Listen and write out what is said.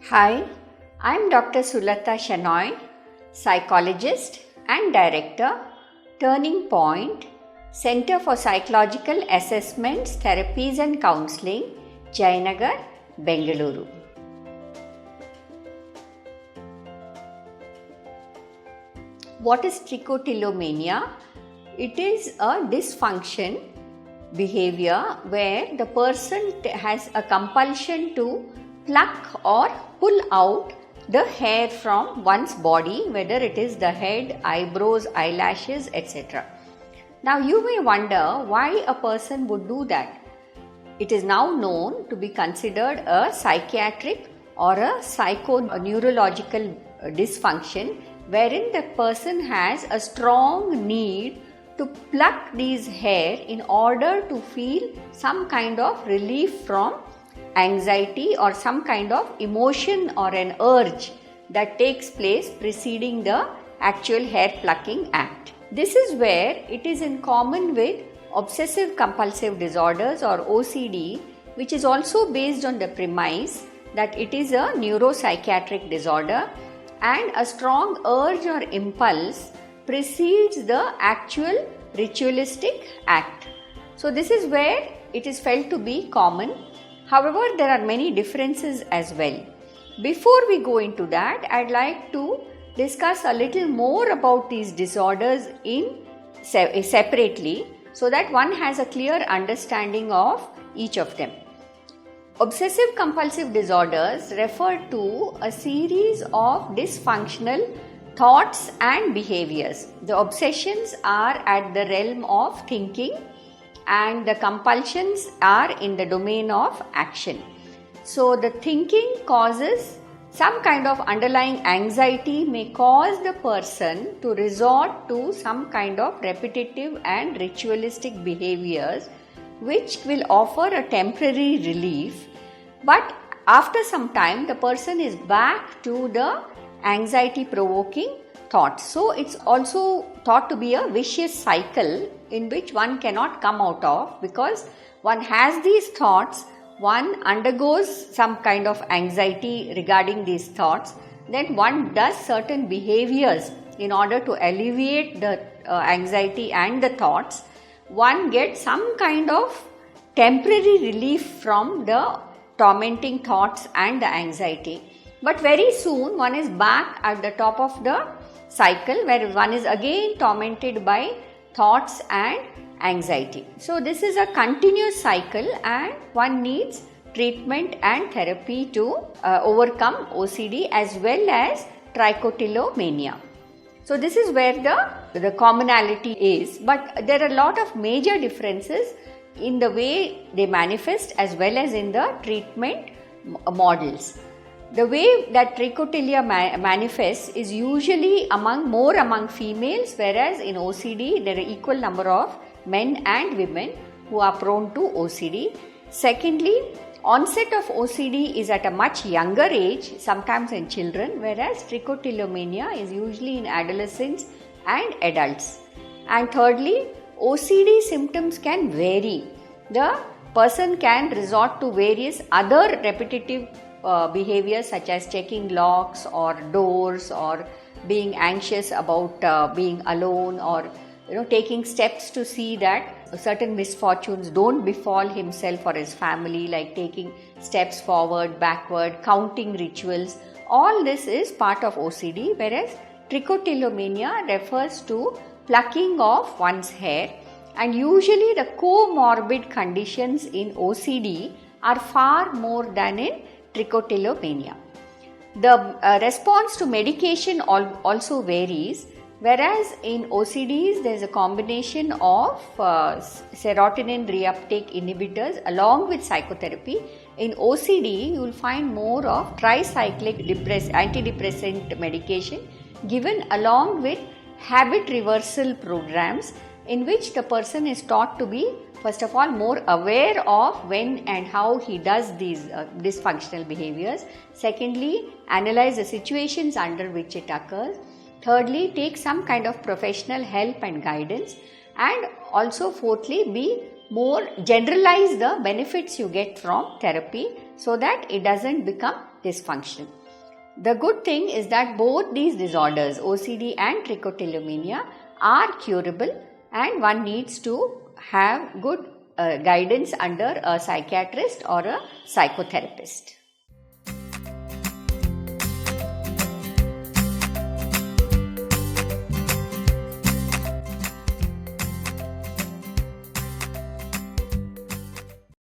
Hi, I'm Dr. Sulata Shenoy, psychologist and director, Turning Point, Center for Psychological Assessments, Therapies and Counseling, Jayanagar, Bengaluru. What is trichotillomania? It is a dysfunction behavior where the person has a compulsion to pluck or pull out the hair from one's body, whether it is the head, eyebrows, eyelashes, etc. Now you may wonder why a person would do that. It is now known to be considered a psychiatric or a psychoneurological dysfunction, wherein the person has a strong need to pluck these hair in order to feel some kind of relief from anxiety or some kind of emotion or an urge that takes place preceding the actual hair plucking act. This is where it is in common with obsessive compulsive disorders or OCD, which is also based on the premise that it is a neuropsychiatric disorder and a strong urge or impulse precedes the actual ritualistic act. So this is where it is felt to be common. However, there are many differences as well. Before we go into that, I'd like to discuss a little more about these disorders separately so that one has a clear understanding of each of them. Obsessive compulsive disorders refer to a series of dysfunctional thoughts and behaviors. The obsessions are at the realm of thinking and the compulsions are in the domain of action. So the thinking causes some kind of underlying anxiety, may cause the person to resort to some kind of repetitive and ritualistic behaviors which will offer a temporary relief, but after some time the person is back to the anxiety provoking thoughts. So it's also thought to be a vicious cycle in which one cannot come out of, because one has these thoughts, one undergoes some kind of anxiety regarding these thoughts, then one does certain behaviors in order to alleviate the anxiety and the thoughts. One gets some kind of temporary relief from the tormenting thoughts and the anxiety, but very soon one is back at the top of the cycle where one is again tormented by thoughts and anxiety. So this is a continuous cycle and one needs treatment and therapy to overcome OCD as well as trichotillomania. So this is where the commonality is, but there are a lot of major differences in the way they manifest as well as in the treatment models. The way that trichotillomania manifests is usually more among females, whereas in OCD there are equal number of men and women who are prone to OCD. Secondly, onset of OCD is at a much younger age, sometimes in children, whereas trichotillomania is usually in adolescents and adults. And thirdly, OCD symptoms can vary. The person can resort to various other repetitive behaviors such as checking locks or doors or being anxious about being alone, or taking steps to see that certain misfortunes don't befall himself or his family, like taking steps forward, backward, counting rituals. All this is part of OCD, whereas trichotillomania refers to plucking of one's hair, and usually the comorbid conditions in OCD are far more than in trichotillomania. The response to medication also varies, whereas in OCDs there is a combination of serotonin reuptake inhibitors along with psychotherapy. In OCD you will find more of tricyclic antidepressant medication given along with habit reversal programs, in which the person is taught to be, first of all, more aware of when and how he does these dysfunctional behaviors. Secondly, analyze the situations under which it occurs. Thirdly, take some kind of professional help and guidance. And also fourthly, be more generalize the benefits you get from therapy so that it doesn't become dysfunction. The good thing is that both these disorders, OCD and trichotillomania, are curable, and one needs to have good guidance under a psychiatrist or a psychotherapist.